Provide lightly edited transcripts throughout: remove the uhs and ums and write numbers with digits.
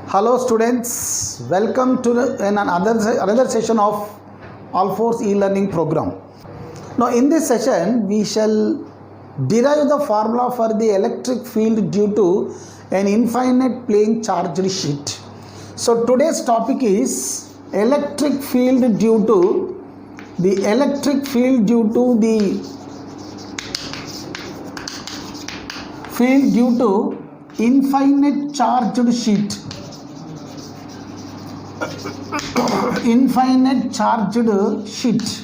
Hello students, welcome to another session of All Force e-learning program. Now in this session we shall derive the formula for the electric field due to an infinite plane charged sheet. So today's topic is electric field due to infinite charged sheet. Infinite charged sheet,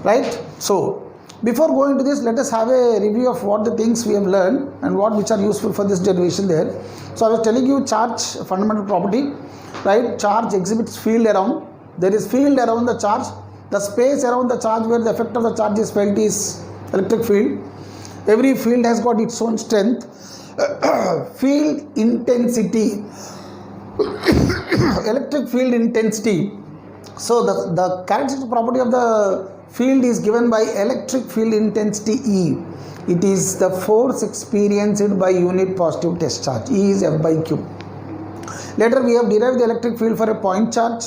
right? So before going to this, let us have a review of what the things we have learned and which are useful for this derivation there. So I was telling you charge fundamental property, right? Charge exhibits field around. There is field around the charge. The space around the charge where the effect of the charge is felt is electric field. Every field has got its own strength. Field intensity, electric field intensity. So the characteristic property of the field is given by electric field intensity E. It is the force experienced by unit positive test charge. E is F by Q. Later we have derived the electric field for a point charge,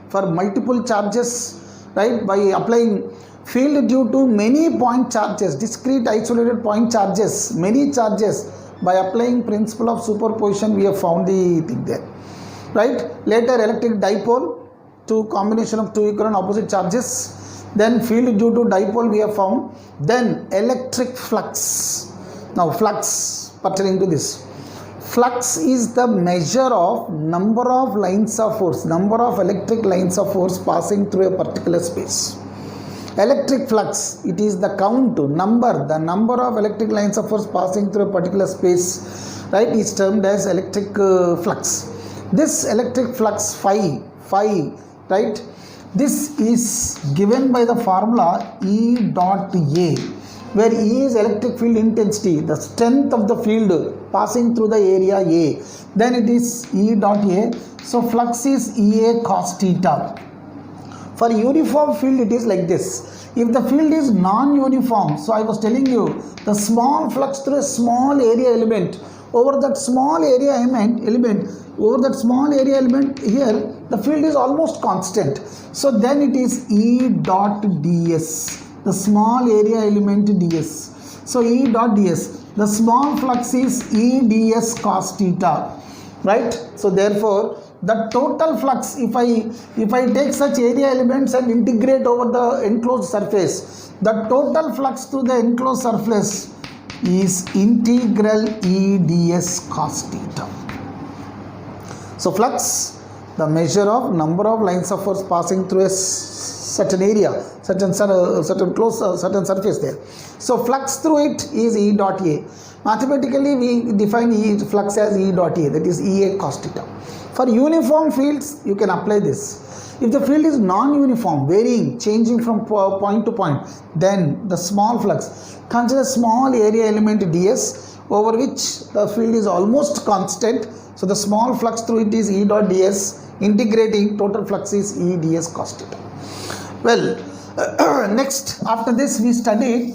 for multiple charges, right, by applying field due to many point charges, discrete isolated point charges, many charges. By applying principle of superposition, we have found the thing there, right? Later electric dipole, to combination of two equal and opposite charges. Then field due to dipole we have found. Then electric flux. Now flux pertaining to this. Flux is the measure of number of lines of force, number of electric lines of force passing through a particular space. Electric flux, it is the the number of electric lines of force passing through a particular space, right, is termed as electric flux. This electric flux phi, right, this is given by the formula E dot A, where E is electric field intensity, the strength of the field passing through the area A. Then it is E dot A. So flux is EA cos theta. For uniform field it is like this. If the field is non-uniform, so I was telling you the small flux through a small area element, over that small area element here, the field is almost constant. So then it is E dot ds, the small area element ds. So E dot ds, the small flux is E ds cos theta, right? So therefore the total flux, if I take such area elements and integrate over the enclosed surface, the total flux through the enclosed surface is integral E ds cos theta. So flux, the measure of number of lines of force passing through a certain area, certain surface there. So flux through it is E dot A. Mathematically we define flux as E dot A, that is EA cos theta. For uniform fields, you can apply this. If the field is non-uniform, varying, changing from point to point, then the small flux, consider small area element ds over which the field is almost constant. So the small flux through it is E dot ds, integrating total flux is E ds cos theta. Well, next after this we studied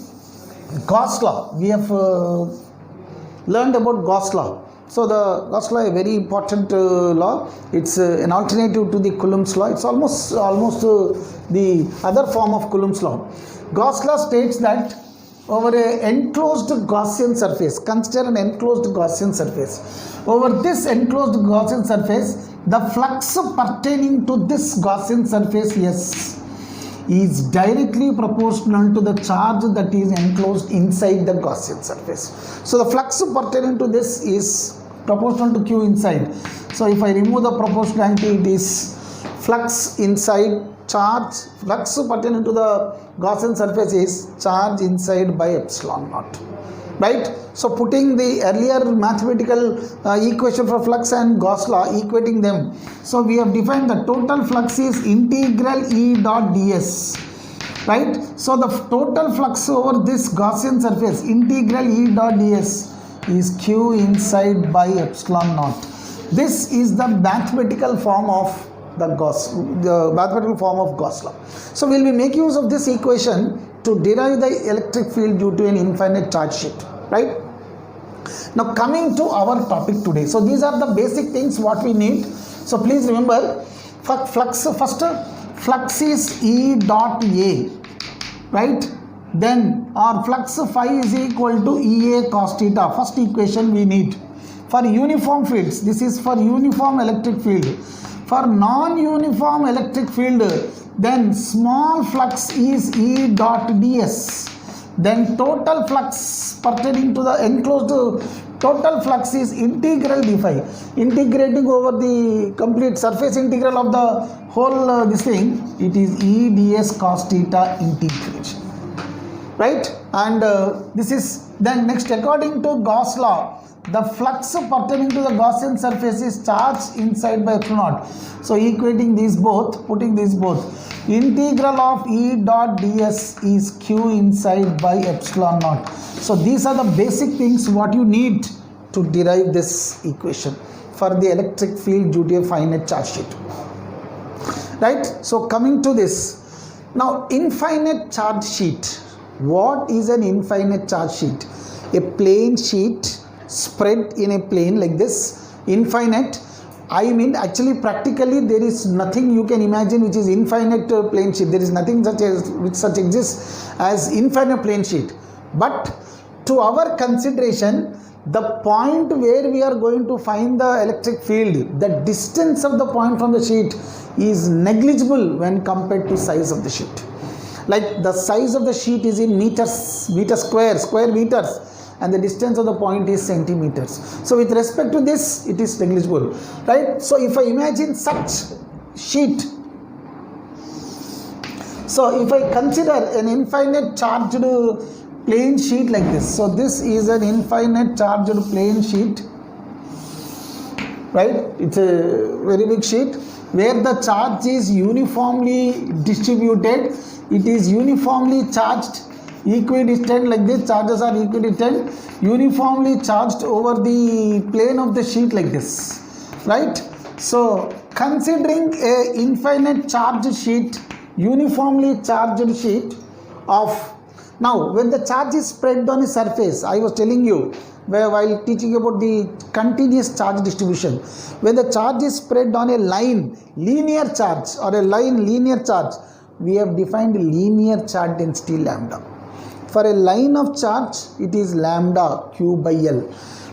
Gauss law. We have learned about Gauss law. So the Gauss law is a very important law. It's an alternative to the Coulomb's law. It's almost the other form of Coulomb's law. Gauss law states that over an enclosed Gaussian surface, consider an enclosed Gaussian surface. Over this enclosed Gaussian surface, the flux pertaining to this Gaussian surface S is directly proportional to the charge that is enclosed inside the Gaussian surface. So the flux pertaining to this is proportional to Q inside. So if I remove the proportionality, it is flux inside charge, flux pertaining to the Gaussian surface is charge inside by epsilon naught, right? So putting the earlier mathematical equation for flux and Gauss law, equating them, so we have defined the total flux is integral E dot ds, right? So the total flux over this Gaussian surface, integral E dot ds, is Q inside by epsilon naught. This is the mathematical form of the mathematical form of Gauss law. So we will make use of this equation to derive the electric field due to an infinite charge sheet, right? Now coming to our topic today. So these are the basic things what we need. So please remember, flux is E dot A, right? Then our flux phi is equal to EA cos theta. First equation we need. For uniform fields, this is for uniform electric field. For non-uniform electric field, then small flux is E dot ds. Then total flux pertaining to the enclosed total flux is integral d phi, integrating over the complete surface integral of the whole this thing, it is E ds cos theta integration, right? And this is then next, according to Gauss law, the flux pertaining to the Gaussian surface is charged inside by epsilon naught. So equating these both, putting these both, integral of E dot ds is q inside by epsilon naught. So these are the basic things what you need to derive this equation for the electric field due to a finite charge sheet, right? So coming to this, now infinite charge sheet. What is an infinite charge sheet? A plane sheet spread in a plane like this, infinite. I mean, actually practically there is nothing you can imagine which is infinite plane sheet. There is nothing such as which such exists as infinite plane sheet. But to our consideration, the point where we are going to find the electric field, the distance of the point from the sheet is negligible when compared to size of the sheet. Like the size of the sheet is in meters, square meters, and the distance of the point is centimeters. So with respect to this, it is negligible, right? So if I imagine such sheet, so if I consider an infinite charged plane sheet like this, so this is an infinite charged plane sheet, right? It's a very big sheet where the charge is uniformly distributed. It is uniformly charged, equidistant, like this, charges are equidistant, uniformly charged over the plane of the sheet like this, right? So considering a infinite charged sheet, uniformly charged sheet of, now when the charge is spread on a surface, I was telling you while teaching about the continuous charge distribution, when the charge is spread on a line linear charge or a line linear charge, we have defined linear charge density lambda. For a line of charge, it is lambda q by L.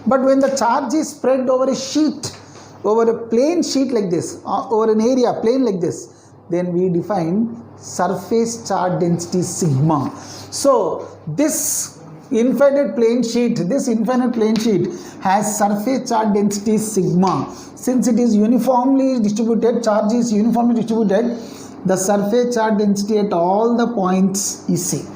But when the charge is spread over a sheet, over a plane sheet like this, over an area plane like this, then we define surface charge density sigma. So this infinite plane sheet has surface charge density sigma. Since it is uniformly distributed, charge is uniformly distributed, the surface charge density at all the points is same,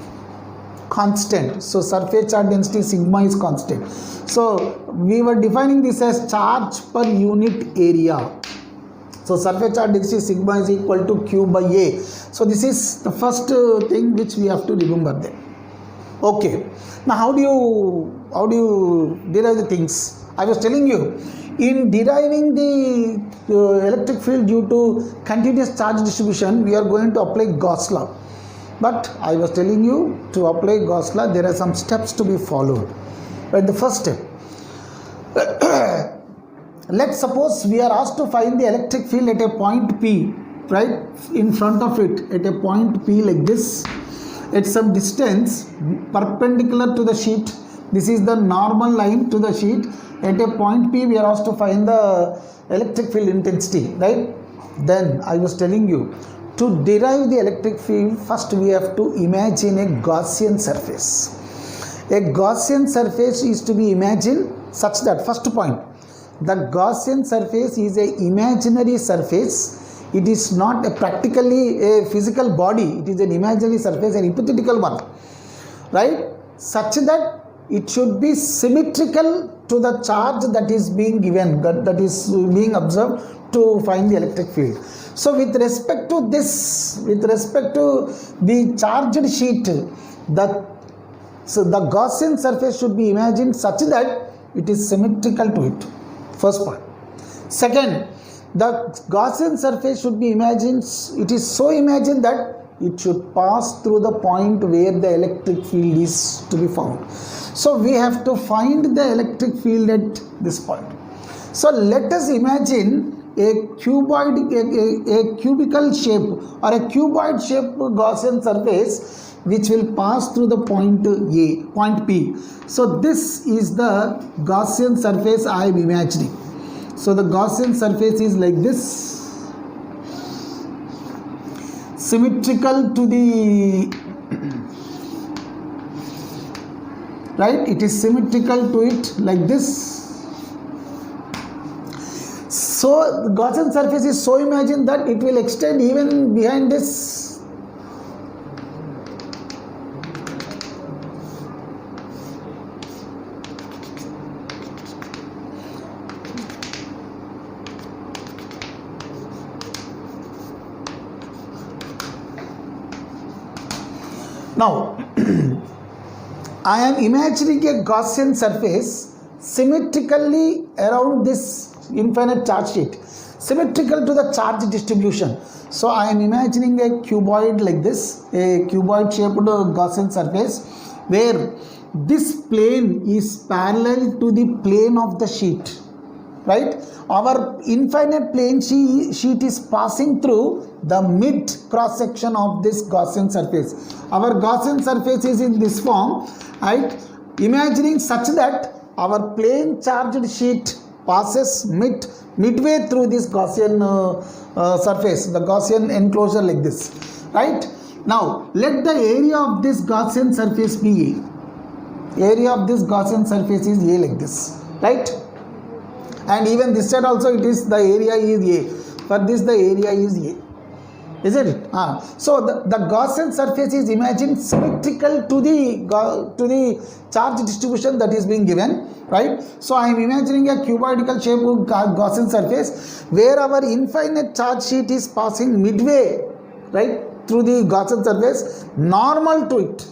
constant. So surface charge density sigma is constant. So we were defining this as charge per unit area. So surface charge density sigma is equal to q by A. So this is the first thing which we have to remember there. Okay. Now how do you derive the things? I was telling you, in deriving the electric field due to continuous charge distribution, we are going to apply Gauss law. But I was telling you, to apply Gauss law, there are some steps to be followed. Right, the first step. Let's suppose we are asked to find the electric field at a point P, right, in front of it, at a point P like this, at some distance perpendicular to the sheet. This is the normal line to the sheet. At a point P, we are asked to find the electric field intensity, right? Then I was telling you, to derive the electric field, first we have to imagine a Gaussian surface. A Gaussian surface is to be imagined such that, first point, the Gaussian surface is an imaginary surface. It is not practically a physical body. It is an imaginary surface, an hypothetical one, right? Such that it should be symmetrical to the charge that is being given, that is being observed to find the electric field. So with respect to this, with respect to the charged sheet, the Gaussian surface should be imagined such that it is symmetrical to it. First point. Second, the Gaussian surface should be imagined, it is so imagined that it should pass through the point where the electric field is to be found. So we have to find the electric field at this point. So let us imagine a cubical shape or a cuboid shape Gaussian surface which will pass through the point P. So this is the Gaussian surface I am imagining. So the Gaussian surface is like this, symmetrical to the right, it is symmetrical to it like this. So the Gaussian surface is so imagined that it will extend even behind this. Now, I am imagining a Gaussian surface symmetrically around this infinite charge sheet, symmetrical to the charge distribution. So I am imagining a cuboid like this, a cuboid shaped Gaussian surface where this plane is parallel to the plane of the sheet, right? Our infinite plane sheet is passing through the mid cross section of this Gaussian surface. Our Gaussian surface is in this form, right? Imagining such that our plane charged sheet passes midway through this Gaussian surface, the Gaussian enclosure like this, right? Now let the area of this Gaussian surface be A. Area of this Gaussian surface is A like this, right? And even this side also it is, the area is A. For this the area is A, isn't it? So the Gaussian surface is imagined symmetrical to the charge distribution that is being given, right? So I am imagining a cuboidal shape Gaussian surface where our infinite charge sheet is passing midway, right, through the Gaussian surface, normal to it,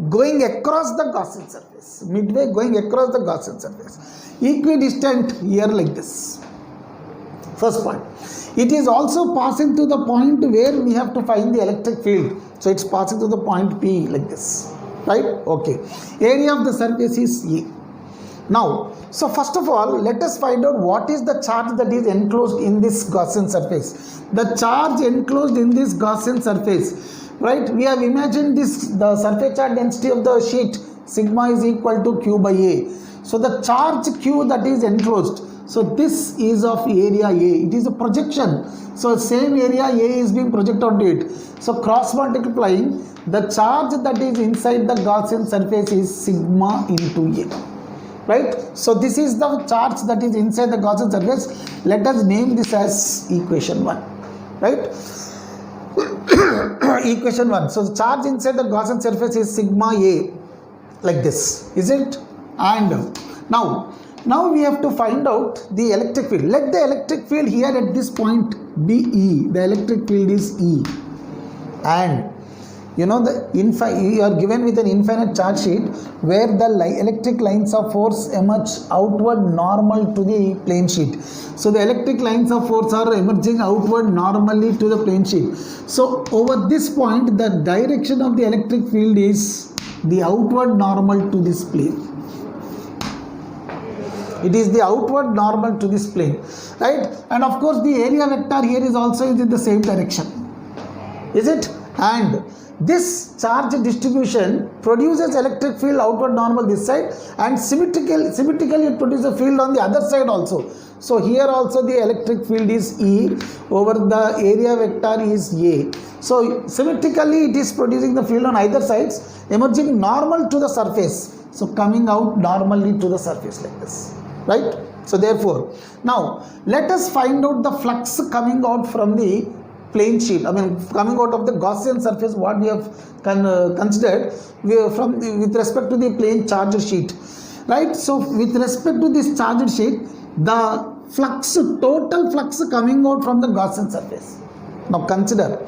going across the Gaussian surface, midway going across the Gaussian surface, equidistant here like this. First point. It is also passing to the point where we have to find the electric field. So it's passing to the point P like this, right? Okay. Area of the surface is A. Now, so first of all, let us find out what is the charge that is enclosed in this Gaussian surface. The charge enclosed in this Gaussian surface, right? We have imagined this, the surface charge density of the sheet, sigma is equal to Q by A. So the charge Q that is enclosed, so this is of area A. It is a projection. So same area A is being projected onto it. So cross multiplying, the charge that is inside the Gaussian surface is sigma into A. Right? So this is the charge that is inside the Gaussian surface. Let us name this as equation 1. Right? Equation 1. So the charge inside the Gaussian surface is sigma A like this. Is it? And now we have to find out the electric field. Let the electric field here at this point be E. The electric field is E. And you know, you are given with an infinite charge sheet where the electric lines of force emerge outward normal to the plane sheet. So the electric lines of force are emerging outward normally to the plane sheet. So over this point, the direction of the electric field is the outward normal to this plane. It is the outward normal to this plane, right? And of course the area vector here is also in the same direction, is it? And this charge distribution produces electric field outward normal this side, and symmetrically it produces a field on the other side also. So here also the electric field is E over the area vector is A. So symmetrically it is producing the field on either sides, emerging normal to the surface. So coming out normally to the surface like this, right? So therefore, now let us find out the flux coming out from the plane sheet, coming out of the Gaussian surface, what we have considered with respect to the plane charged sheet, right? So with respect to this charged sheet, the flux, total flux coming out from the Gaussian surface. Now consider,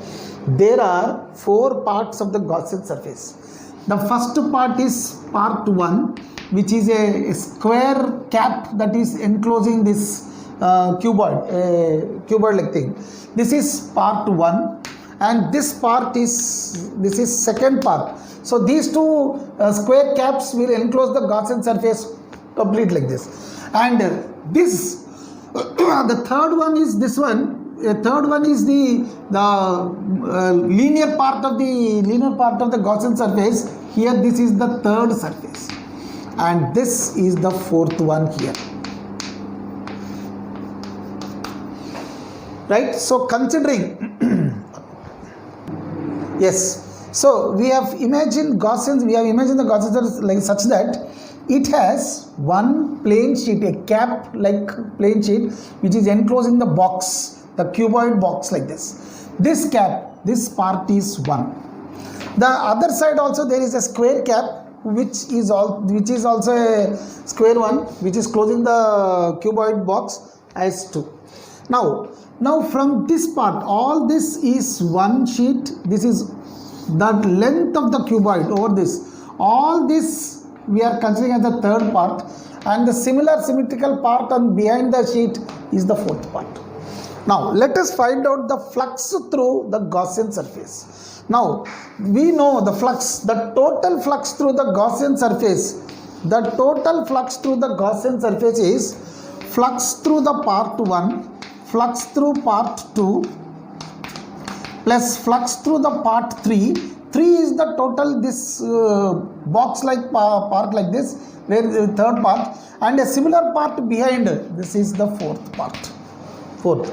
there are 4 parts of the Gaussian surface. The first part is part 1, which is a square cap that is enclosing this cuboid like thing. This is part 1, and this is second part. So these two square caps will enclose the Gaussian surface complete like this. And this the third one is this one. Third one is the linear part of the Gaussian surface. Here this is the third surface, and this is the fourth one here. Right? So considering yes, so we have imagined the Gaussian surface like such that it has one plane sheet, a cap like plane sheet, which is enclosed in the box, the cuboid box like this. This cap, this part is 1. The other side also there is a square cap which is also a square one, which is closing the cuboid box as 2. Now from this part, all this is one sheet. This is the length of the cuboid over this. All this we are considering as the third part, and the similar symmetrical part on behind the sheet is the fourth part. Now let us find out the flux through the Gaussian surface. Now we know the flux, the total flux through the Gaussian surface. The total flux through the Gaussian surface is flux through the part 1, flux through part 2 plus flux through the part 3. 3 is the total, this box like part like this, where the third part, and a similar part behind. This is the fourth part. Fourth.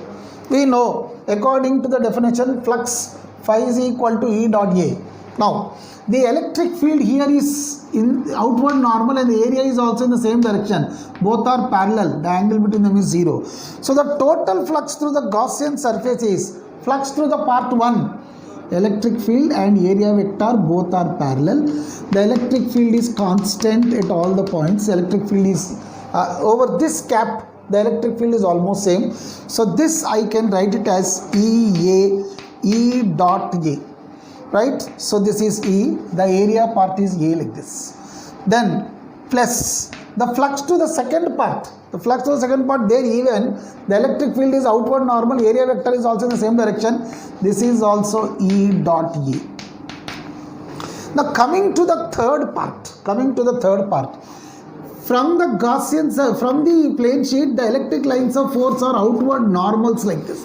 We know according to the definition, flux phi is equal to E dot A. Now the electric field here is in outward normal, and the area is also in the same direction. Both are parallel. The angle between them is 0. So the total flux through the Gaussian surface is flux through the part 1. Electric field and area vector both are parallel. The electric field is constant at all the points. Electric field is over this cap. The electric field is almost same. So this I can write it as E dot A. Right? So this is E. The area part is A like this. Then plus the flux to the second part. The flux to the second part, there even the electric field is outward normal, area vector is also in the same direction. This is also E dot A. Now coming to the third part. From the Gaussian, from the plane sheet, the electric lines of force are outward normals like this.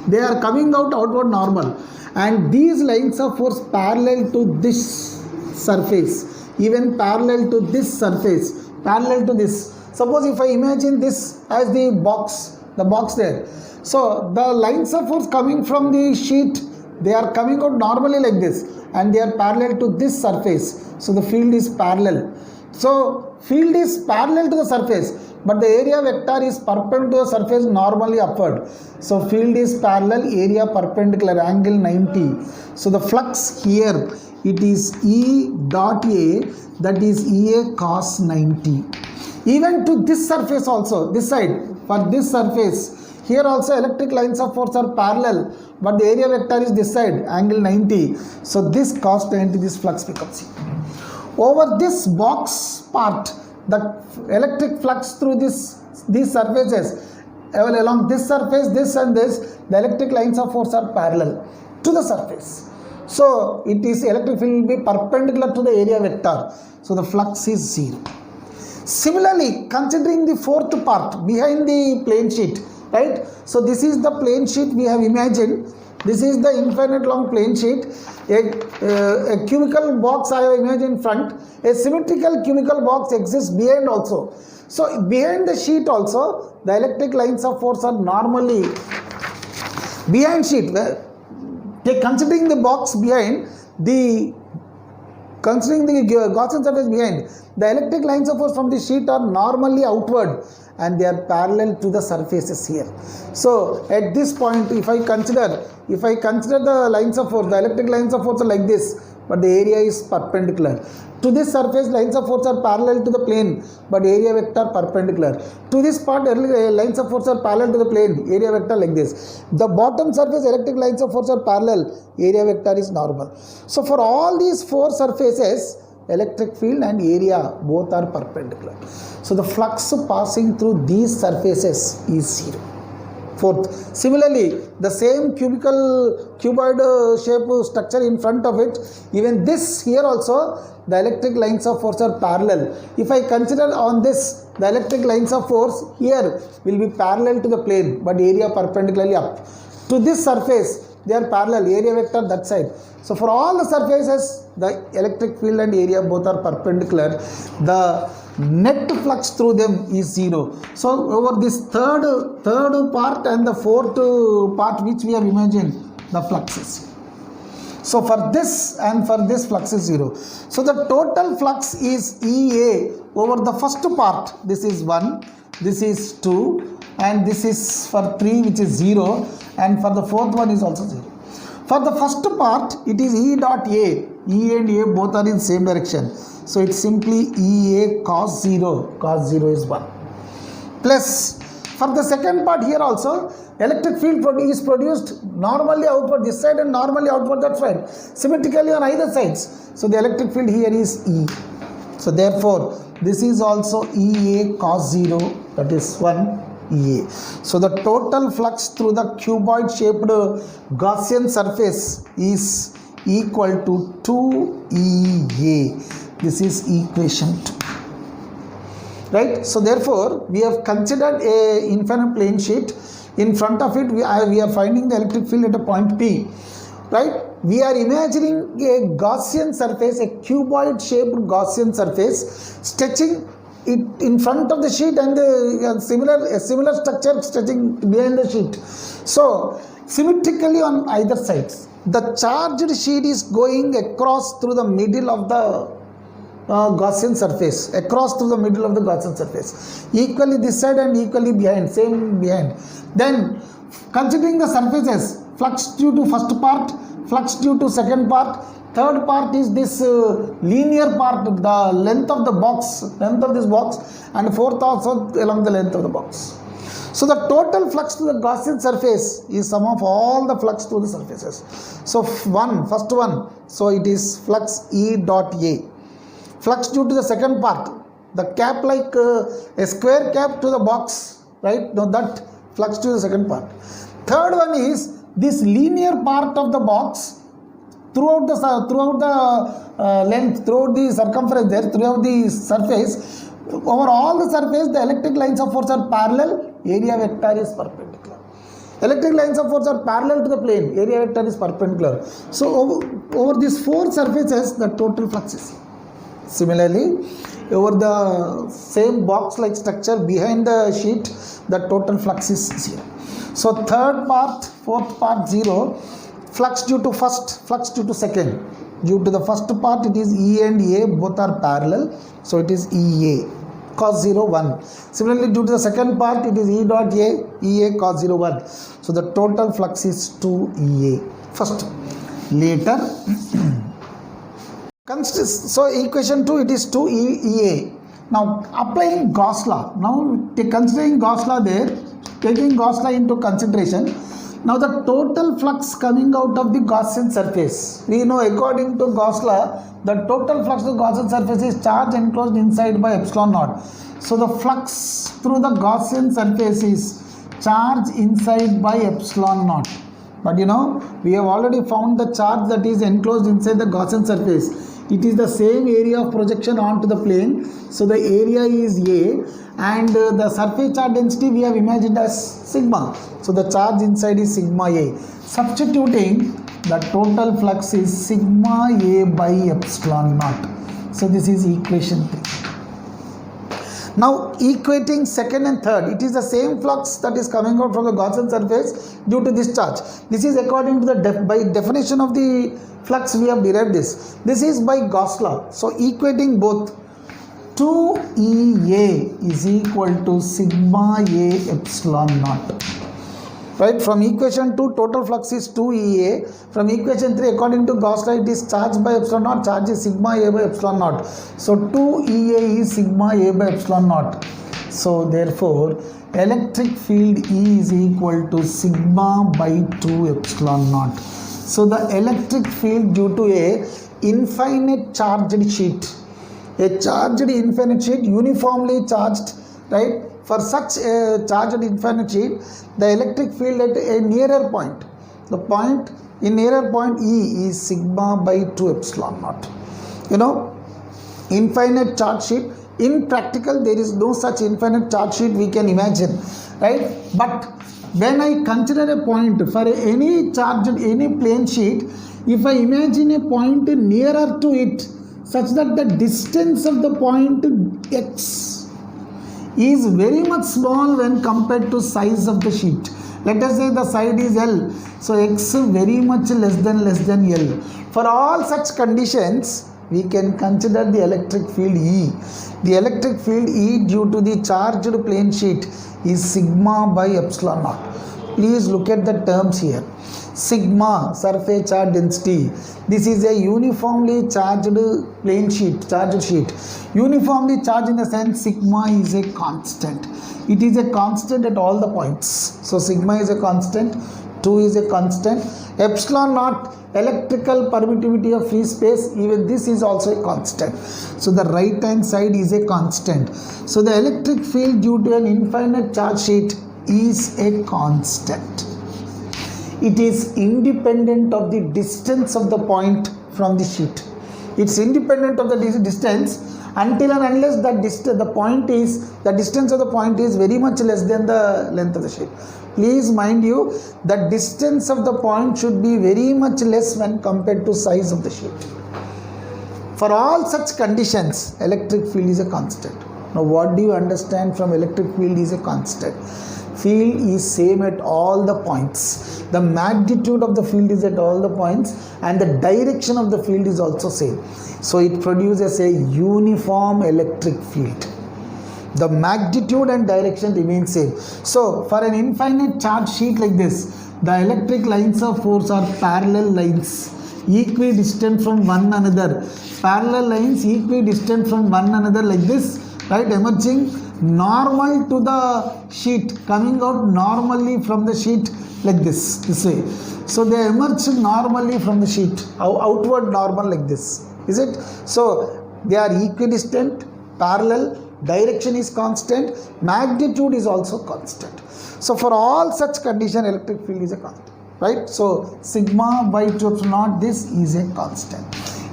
They are coming out outward normal, and these lines of force parallel to this surface, even parallel to this surface, parallel to this. Suppose if I imagine this as the box there. So the lines of force coming from the sheet, they are coming out normally like this, and they are parallel to this surface. So the field is parallel. So field is parallel to the surface, but the area vector is perpendicular to the surface normally upward. So field is parallel, area perpendicular, angle 90. So the flux here, it is E dot A, that is EA cos 90. Even to this surface also, this side, for this surface, here also electric lines of force are parallel, but the area vector is this side, angle 90. So this cos 90, this flux becomes here. Over this box part, the electric flux through these surfaces, along this surface, this and this, the electric lines of force are parallel to the surface. So it is, electric field will be perpendicular to the area vector. So the flux is 0. Similarly, considering the fourth part behind the plane sheet, right? So this is the plane sheet we have imagined. This is the infinite long plane sheet. A cubical box I have imagined in front. A symmetrical cubical box exists behind also. So behind the sheet also, the electric lines of force are normally behind sheet. Considering the box behind, considering the Gaussian surface behind, the electric lines of force from the sheet are normally outward, and they are parallel to the surfaces here. So at this point, if I consider the lines of force, the electric lines of force are like this, but the area is perpendicular. To this surface, lines of force are parallel to the plane, but area vector perpendicular. To this part, lines of force are parallel to the plane, area vector like this. The bottom surface, electric lines of force are parallel, area vector is normal. So for all these four surfaces, electric field and area both are perpendicular. So the flux passing through these surfaces is 0. fourth. Similarly, the same cuboid shape structure in front of it, even this here also, the electric lines of force are parallel. If I consider on this, the electric lines of force here will be parallel to the plane, but area perpendicularly up. To this surface, they are parallel, area vector that side. So for all the surfaces, the electric field and area both are perpendicular. The net flux through them is 0. So over this third part and the fourth part which we have imagined, the flux is 0. So for this and for this, flux is 0. So the total flux is EA over the first part. This is 1, this is 2, and this is for 3 which is 0, and for the fourth one is also 0. For the first part, it is E dot A. E and A both are in same direction. So it's simply EA cos 0. Cos 0 is 1. Plus, for the second part here also, electric field is produced normally outward this side and normally outward that side. Symmetrically on either sides. So the electric field here is E. So therefore, this is also EA cos 0. That is 1. EA. So the total flux through the cuboid shaped Gaussian surface is equal to 2EA. This is equation 2. Right? So therefore, we have considered a infinite plane sheet. In front of it, we are finding the electric field at a point P. Right? We are imagining a Gaussian surface, a cuboid shaped Gaussian surface stretching it in front of the sheet, and a similar structure stretching behind the sheet. So symmetrically on either sides, the charged sheet is going across through the middle of the Gaussian surface, equally this side and equally behind, same behind. Then considering the surfaces, flux due to first part, flux due to second part, third part is this linear part, the length of this box, and fourth also along the length of the box. So the total flux to the Gaussian surface is sum of all the flux to the surfaces. So first one, so it is flux E dot A. Flux due to the second part, the cap like a square cap to the box, right? Now that flux to the second part. Third one is this linear part of the box throughout the length, throughout the circumference there, throughout the surface. Over all the surface, the electric lines of force are parallel, area vector is perpendicular. Electric lines of force are parallel to the plane, area vector is perpendicular. So over these four surfaces, the total flux is 0. Similarly, over the same box like structure behind the sheet, the total flux is 0. So third part, fourth part 0, flux due to first, flux due to second. Due to the first part, it is E and A, both are parallel, so it is EA cos 0 1. Similarly, due to the second part, it is E dot A, EA cos 0 1. So the total flux is 2EA first. Later, so equation 2, it is 2EA. Now applying Gauss law, considering Gauss law there, taking Gauss law into consideration, now the total flux coming out of the Gaussian surface, we know according to Gauss law, the total flux to the Gaussian surface is charge enclosed inside by epsilon naught. So the flux through the Gaussian surface is charge inside by epsilon naught. But we have already found the charge that is enclosed inside the Gaussian surface. It is the same area of projection onto the plane. So the area is A, and the surface charge density we have imagined as sigma. So the charge inside is sigma A. Substituting, the total flux is sigma A by epsilon naught. So this is equation 3. Now equating second and third, it is the same flux that is coming out from the Gaussian surface due to this charge. This is according to the by definition of the flux we have derived this. This is by Gauss law. So equating both, 2EA is equal to sigma A epsilon naught. Right, from equation 2, total flux is 2EA. From equation 3, according to Gauss law, it is charge by epsilon naught, charge is sigma A by epsilon naught. So 2EA is sigma A by epsilon naught. So therefore, electric field E is equal to sigma by 2 epsilon naught. So the electric field due to a infinite charged sheet, a charged infinite sheet uniformly charged, right, for such a charged infinite sheet, the electric field at a nearer point, the point in nearer point E is sigma by 2 epsilon naught. You know, infinite charge sheet, in practical there is no such infinite charge sheet we can imagine, right? But when I consider a point for any charged, any plane sheet, if I imagine a point nearer to it such that the distance of the point x is very much small when compared to size of the sheet. Let us say the side is L, so x very much less than L. For all such conditions, we can consider the electric field E. The electric field E due to the charged plane sheet is sigma by epsilon naught. Please look at the terms here. Sigma, surface charge density. This is a uniformly charged plane sheet, charged sheet. Uniformly charged in the sense sigma is a constant. It is a constant at all the points. So sigma is a constant, 2 is a constant. Epsilon naught, electrical permittivity of free space, even this is also a constant. So the right hand side is a constant. So the electric field due to an infinite charge sheet is a constant. It is independent of the distance of the point from the sheet. It's independent of the distance until and unless the distance of the point is very much less than the length of the sheet. Please mind you, the distance of the point should be very much less when compared to size of the sheet. For all such conditions, electric field is a constant. Now what do you understand from electric field is a constant? Field is same at all the points. The magnitude of the field is at all the points and the direction of the field is also same. So it produces a uniform electric field. The magnitude and direction remain same. So for an infinite charge sheet like this, the electric lines of force are parallel lines, equidistant from one another. Parallel lines equidistant from one another like this, right? Emerging normal to the sheet, coming out normally from the sheet like this way. So they emerge normally from the sheet, outward normal like this, is it? So they are equidistant, parallel, direction is constant, magnitude is also constant. So for all such condition, electric field is a constant, right? So sigma by 2 epsilon naught, this is a constant.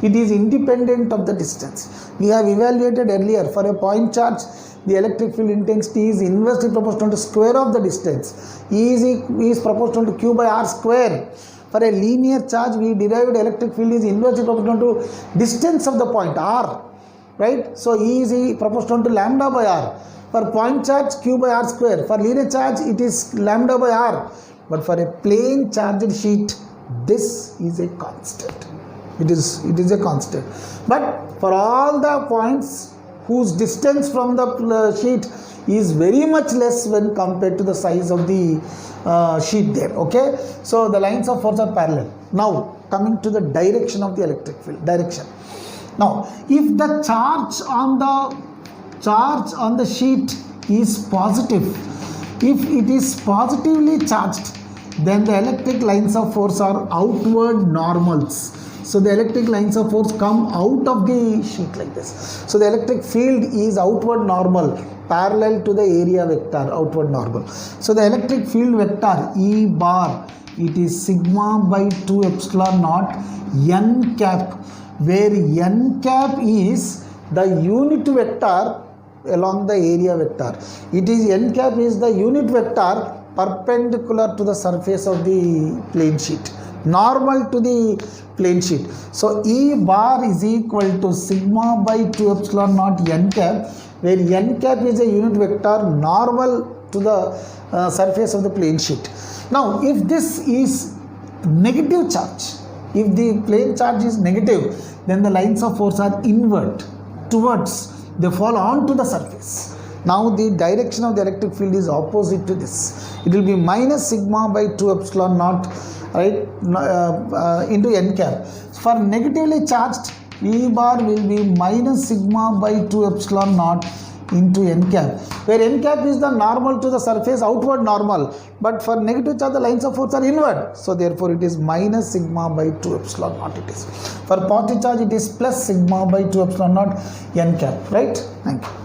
It is independent of the distance. We have evaluated earlier for a point charge, the electric field intensity is inversely proportional to square of the distance. E is proportional to Q by R square. For a linear charge, we derived electric field is inversely proportional to distance of the point R, right? So E is proportional to lambda by R. For point charge, Q by R square. For linear charge, it is lambda by R. But for a plane charged sheet, this is a constant. It is a constant. But for all the points whose distance from the sheet is very much less when compared to the size of the sheet there, okay? So the lines of force are parallel. Now coming to the direction of the electric field, direction. Now if the charge on the sheet is positive, if it is positively charged, then the electric lines of force are outward normals. So the electric lines of force come out of the sheet like this. So the electric field is outward normal, parallel to the area vector, outward normal. So the electric field vector E bar, it is sigma by 2 epsilon naught n cap, where n cap is the unit vector along the area vector. It is n cap is the unit vector perpendicular to the surface of the plane sheet, normal to the plane sheet. So E bar is equal to sigma by 2 epsilon naught n cap, where n cap is a unit vector normal to the surface of the plane sheet. Now if this is negative charge, if the plane charge is negative, then the lines of force are inward towards, they fall onto the surface. Now the direction of the electric field is opposite to this. It will be minus sigma by 2 epsilon naught, right, into n cap. For negatively charged, E bar will be minus sigma by 2 epsilon naught into n cap, where n cap is the normal to the surface, outward normal, but for negative charge the lines of force are inward, so therefore it is minus sigma by 2 epsilon naught it is. For positive charge it is plus sigma by 2 epsilon naught n cap, right? Thank you.